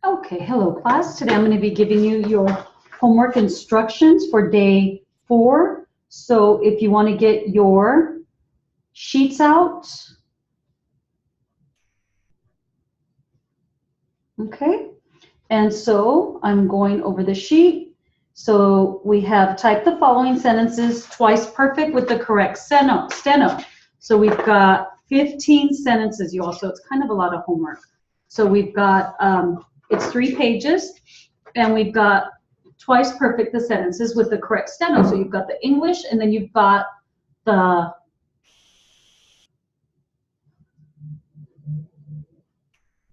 Okay, hello class. Today I'm going to be giving you your homework instructions for day 4. So if you want to get your sheets out, okay, and so I'm going over the sheet. So we have type the following sentences twice perfect with the correct steno. So we've got 15 sentences, you all, so it's kind of a lot of homework. So we've got, it's 3 pages, and we've got twice perfect the sentences with the correct steno. So you've got the English, and then you've got the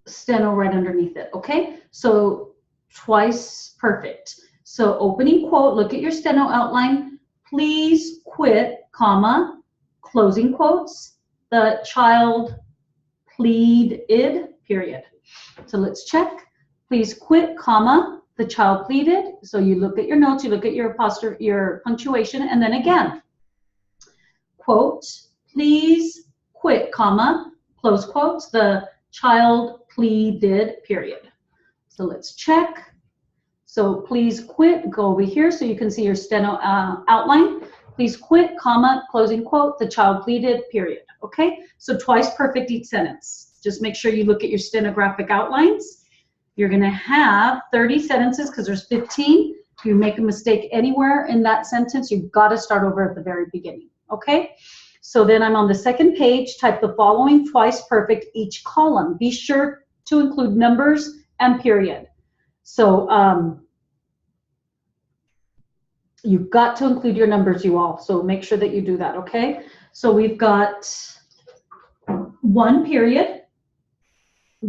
steno right underneath it, okay? So twice perfect. So opening quote, look at your steno outline. Please quit, comma, closing quotes. The child pleaded, period. So let's check. Please quit, comma, the child pleaded. So you look at your notes, you look at your apostrophe, your punctuation, and then again. Quote, please quit, comma, close quotes. The child pleaded, period. So let's check. So please quit, go over here so you can see your steno outline. Please quit, comma, closing quote, the child pleaded, period. Okay, so twice perfect each sentence. Just make sure you look at your stenographic outlines. You're gonna have 30 sentences because there's 15. If you make a mistake anywhere in that sentence, you've gotta start over at the very beginning, okay? So then I'm on the second page, type the following twice perfect each column. Be sure to include numbers and period. So you've got to include your numbers, you all. So make sure that you do that, okay? So we've got 1 period.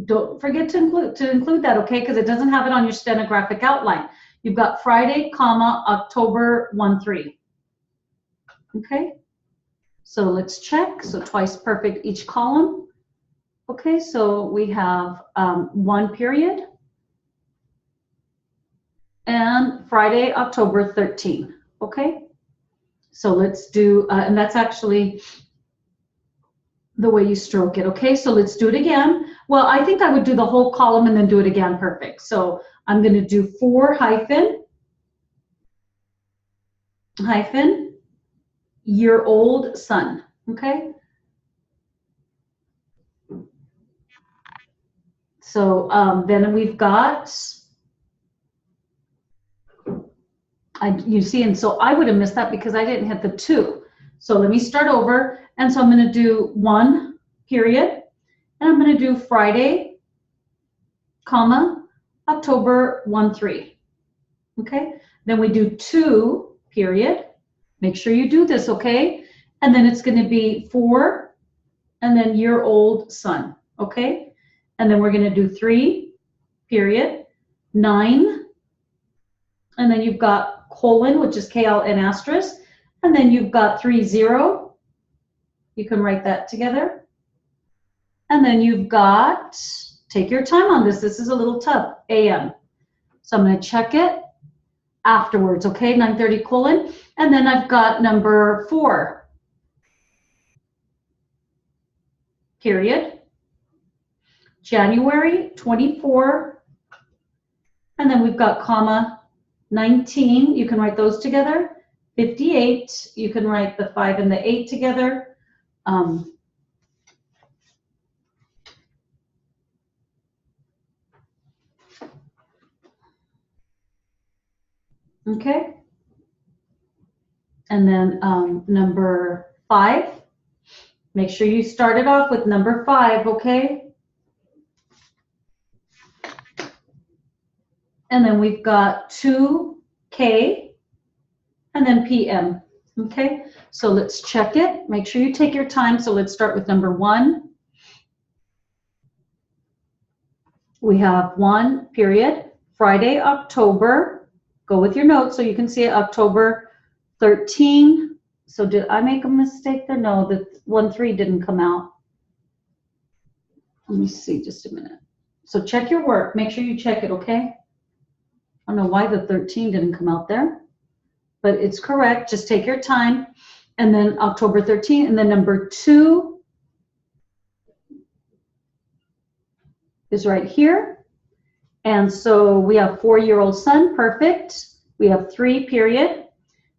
Don't forget to include that, okay? Because it doesn't have it on your stenographic outline. You've got Friday, comma, October 1-3. Okay? So let's check. So twice perfect each column. Okay, so we have 1 period. And Friday, October 13. Okay? So let's do, and that's actually the way you stroke it. Okay, so let's do it again. Well, I think I would do the whole column and then do it again perfect. So I'm going to do 4 hyphen year-old son. Okay? So then we've got, you see, and so I would have missed that because I didn't hit the 2. So let me start over. And so I'm going to do 1 period, and I'm going to do Friday, comma, October 1-3. Okay? Then we do 2 period. Make sure you do this, okay? And then it's going to be 4, and then year-old son. Okay? And then we're going to do 3 period, 9, and then you've got colon, which is KLN asterisk, and then you've got 30. You can write that together. And then you've got, take your time on this. This is a little tough, AM. So I'm going to check it afterwards, okay? 9:30 colon. And then I've got number 4, period. January 24. And then we've got comma 19. You can write those together. 58. You can write the 5 and the 8 together. Okay. And then number 5. Make sure you start it off with number 5, okay? And then we've got 2K and then PM. Okay, so let's check it. Make sure you take your time. So let's start with number 1. We have 1 period, Friday, October. Go with your notes so you can see it, October 13. So did I make a mistake there? No, the 1-3 didn't come out. Let me see just a minute. So check your work. Make sure you check it, okay? I don't know why the 13 didn't come out there, but it's correct. Just take your time. And then October 13, and then number 2 is right here. And so we have 4-year-old son, perfect. We have 3, period.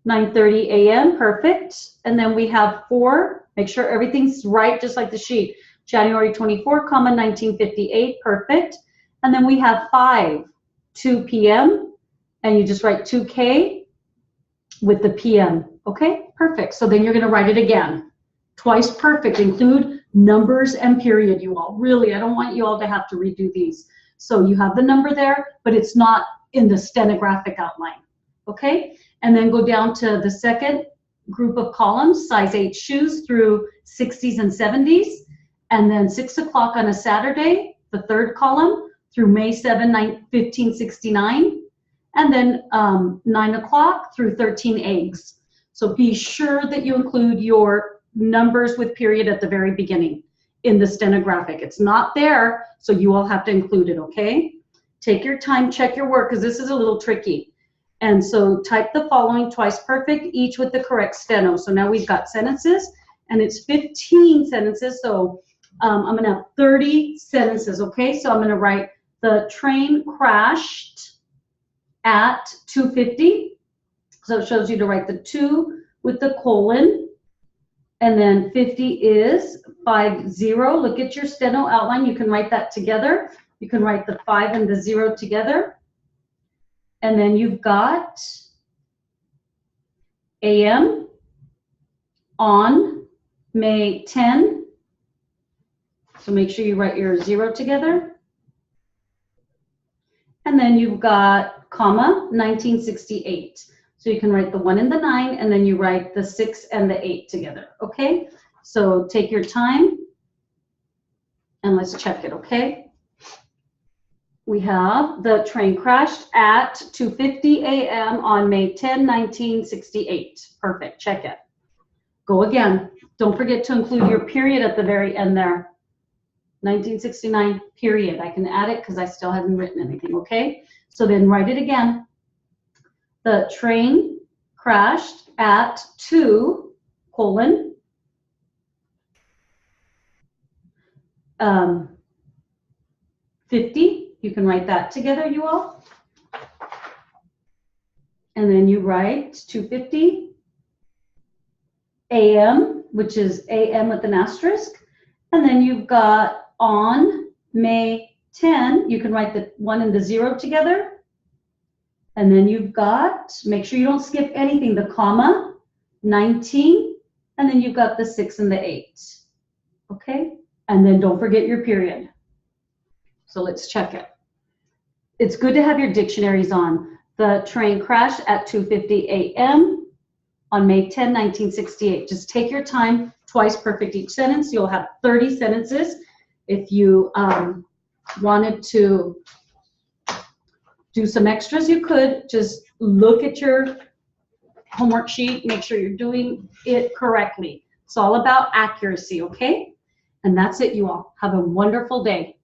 9:30 a.m., perfect. And then we have 4, make sure everything's right, just like the sheet. January 24, 1958, perfect. And then we have 5, 2 p.m., and you just write 2K with the PM, okay? Perfect. So then you're gonna write it again. Twice perfect, include numbers and period, you all. Really, I don't want you all to have to redo these. So you have the number there, but it's not in the stenographic outline, okay? And then go down to the second group of columns, size 8 shoes through 60s and 70s. And then 6 o'clock on a Saturday, the third column, through May 7, 1569. And then 9 o'clock through 13 eggs. So be sure that you include your numbers with period at the very beginning in the stenographic. It's not there, so you all have to include it, okay? Take your time, check your work, because this is a little tricky. And so type the following twice perfect, each with the correct steno. So now we've got sentences, and it's 15 sentences, so I'm gonna have 30 sentences, okay? So I'm gonna write, the train crashed at 2:50. So it shows you to write the 2 with the colon, and then 50 is 50. Look at your steno outline. You can write that together. You can write the 5 and the 0 together. And then you've got AM on May 10. So make sure you write your 0 together. And then you've got comma 1968. So you can write the 1 and the 9, and then you write the 6 and the 8 together, okay? So take your time, and let's check it, okay? We have the train crashed at 2:50 a.m. on May 10, 1968. Perfect, check it. Go again. Don't forget to include your period at the very end there. 1969, period. I can add it because I still haven't written anything, okay? So then write it again. The train crashed at 2, colon, 50. You can write that together, you all. And then you write 2:50 a.m., which is a.m. with an asterisk. And then you've got on May 10, you can write the 1 and the 0 together. And then you've got, make sure you don't skip anything, the comma, 19, and then you've got the 6 and the 8, okay? And then don't forget your period. So let's check it. It's good to have your dictionaries on. The train crashed at 2:50 a.m. on May 10, 1968. Just take your time, twice perfect each sentence. You'll have 30 sentences. If you wanted to do some extras, you could. Just look at your homework sheet, make sure you're doing it correctly. It's all about accuracy, okay? And that's it, you all. Have a wonderful day.